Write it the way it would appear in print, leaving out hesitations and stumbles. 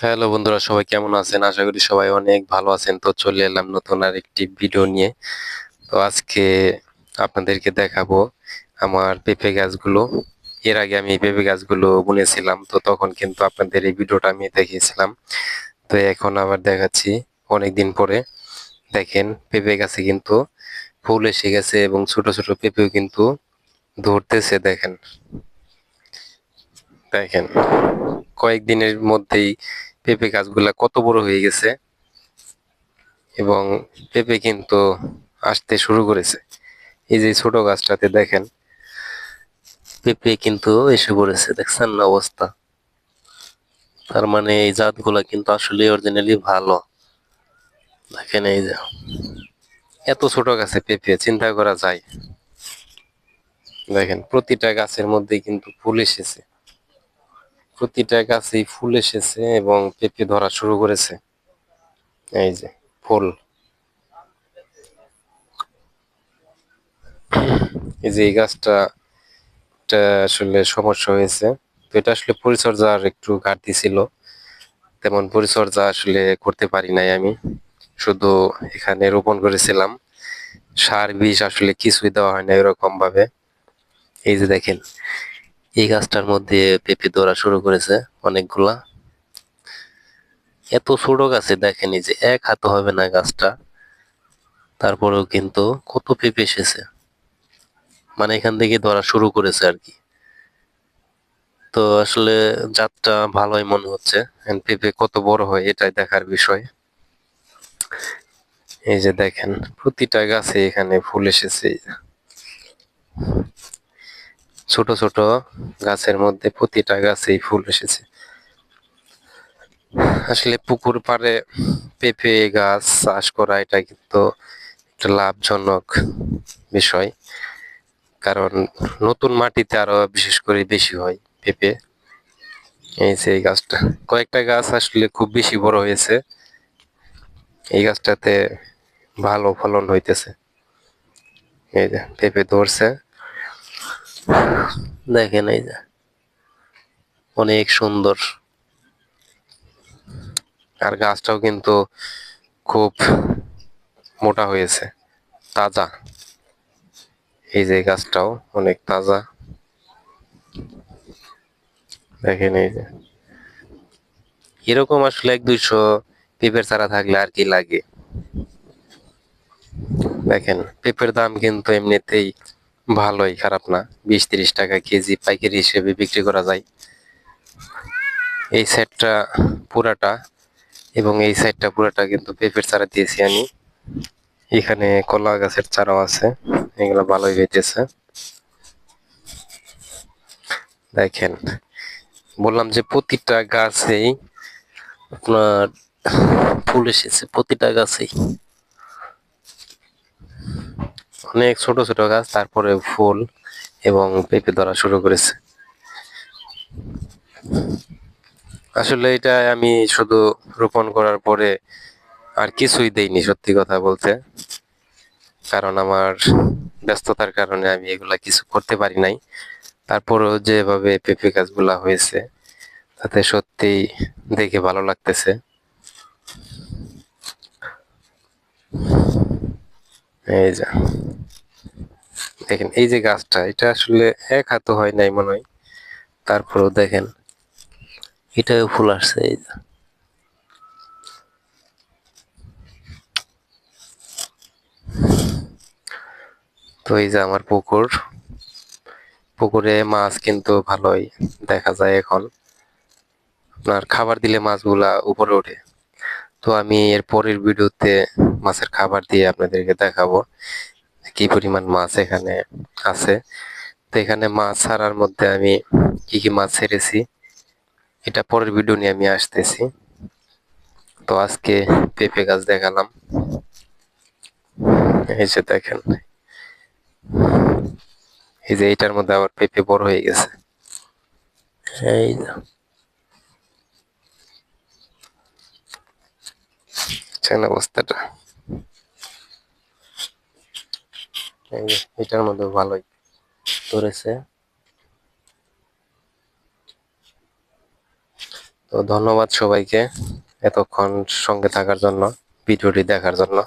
Hello বন্ধুরা, সবাই কেমন আছেন? আশা করি সবাই অনেক ভালো আছেন। তো চলে এলাম নতুন আর একটি ভিডিও নিয়ে। তো আজকে আপনাদেরকে দেখাবো আমার পেঁপে গাছগুলো। এর আগে আমি এই পেঁপে গাছগুলো বুনেছিলাম, তো তখন কিন্তু আপনাদের এই ভিডিওটা আমি দেখিয়েছিলাম। তো এখন আবার দেখাচ্ছি অনেকদিন পরে। দেখেন, পেঁপে গাছে কিন্তু ফুল এসে গেছে এবং ছোট ছোট পেঁপেও কিন্তু ধরতেছে। দেখেন দেখেন কয়েকদিনের মধ্যেই পেঁপে গাছগুলা কত বড় হয়ে গেছে এবং পেঁপে কিন্তু আসতে শুরু করেছে। এই যে ছোট গাছটাতে দেখেন পেঁপে কিন্তু এসে পড়েছে, দেখছেন না অবস্থা? তার মানে এই জাতগুলা কিন্তু আসলে অরিজিনালি ভালো। দেখেন এই যে এত ছোট গাছে পেঁপে, চিন্তা করা যায়? দেখেন প্রতিটা গাছের মধ্যে কিন্তু ফুল এসেছে, প্রতিটা গাছেই ফুল এসেছে এবং পেঁপে ধরা শুরু করেছে। এই যে ফুল, এই যে এই গাছটা আসলে সমস্যা হয়েছে। তো এটা আসলে পরিচর্যার একটু ঘাটতি ছিল, তেমন পরিচর্যা আসলে করতে পারি নাই আমি। শুধু এখানে রোপণ করেছিলাম, সার বিষ আসলে কিছুই দেওয়া হয় না এরকম ভাবে। এই যে দেখেন এই গাছটার মধ্যে পেঁপে ধরা শুরু করেছে অনেকগুলা। এত ছোট গাছে দেখেন, এই যে এক হাত হবে না গাছটা, তারপরেও কিন্তু কত পেঁপে এসেছে। মানে এখান থেকে ধরা শুরু করেছে আর কি। তো আসলে জাতটা ভালোই মনে হচ্ছে। এখন পেঁপে কত বড় হয় এটাই দেখার বিষয়। এই যে দেখেন প্রতিটা গাছে এখানে ফুল এসেছে। ছোট ছোট গাছের মধ্যে প্রতিটা গাছেই ফুল এসেছে। আসলে পুকুর পাড়ে পেঁপে গাছ চাষ করা এটা কিন্তু একটা লাভজনক বিষয়, কারণ নতুন মাটিতে আরো বিশেষ করে বেশি হয় পেঁপে। এই যে এই গাছটা, কয়েকটা গাছ আসলে খুব বেশি বড় হয়েছে, এই গাছটাতে ভালো ফলন হইতেছে। এই যে পেঁপে ধরছে, দেখেন এই যে অনেক সুন্দর। আর গাছটাও কিন্তু খুব মোটা হয়েছে, তাজা। এই যে গাছটাও অনেক তাজা, দেখেন এই যে এরকম আসলে 1-200 পেঁপের চারা থাকলে আর কি লাগে। দেখেন পেঁপের দাম কিন্তু এমনিতেই ভালোই, খারাপ না। 20-30 টাকা কেজি পাইকারি হিসেবে বিক্রি করা যায়। এই সাইডটা পুরাটা এবং এই সাইডটা পুরাটা কিন্তু পেঁপের চারা দিয়েছি আমি। এখানে কলা গাছের চারাও আছে, এগুলো ভালোই হইতেছে। দেখেন বললাম যে প্রতিটা গাছেই আপনার ফুল এসেছে, প্রতিটা গাছেই। অনেক ছোট ছোট গাছ, তারপরে ফুল এবং পেঁপে ধরা শুরু করেছে। আসলে এটা আমি শুধু রোপণ করার পরে আর কিছুই দেইনি, সত্যি কথা বলতে, কারণ আমার ব্যস্ততার কারণে আমি এগুলা কিছু করতে পারি নাই। তারপরেও যেভাবে পেঁপে গাছগুলা হয়েছে তাতে সত্যি দেখে ভালো লাগতেছে। এই যে দেখেন এই যে গাছটা, এটা আসলে এক হাত হয় নাই মনে হয়, তারপরেও দেখেন এটাও ফুল আসছে। এই যে তো এই যে আমার পুকুর, পুকুরে মাছ কিন্তু ভালোই দেখা যায় এখন। আপনার খাবার দিলে মাছগুলা উপরে ওঠে। তো আমি এর পরের ভিডিওতে মাছের খাবার দিয়ে আপনাদেরকে দেখাবো কি পরিমাণ মাছ এখানে আছে। তো এখানে মাছ ছাড়ার মধ্যে আমি কি কি মাছ ছেড়েছি এটা পরের ভিডিও নিয়ে আমি আসতেছি। তো আজকে পেঁপে গাছ দেখালাম। এই যে দেখেন, এই যে এইটার মধ্যে আবার পেঁপে বড় হয়ে গেছে। এই যে দেখছেন অবস্থাটা, এই যে এটার মধ্যে ভালোই ধরেছে। তো ধন্যবাদ সবাইকে এতক্ষণ সঙ্গে থাকার জন্য, ভিডিওটি দেখার জন্য।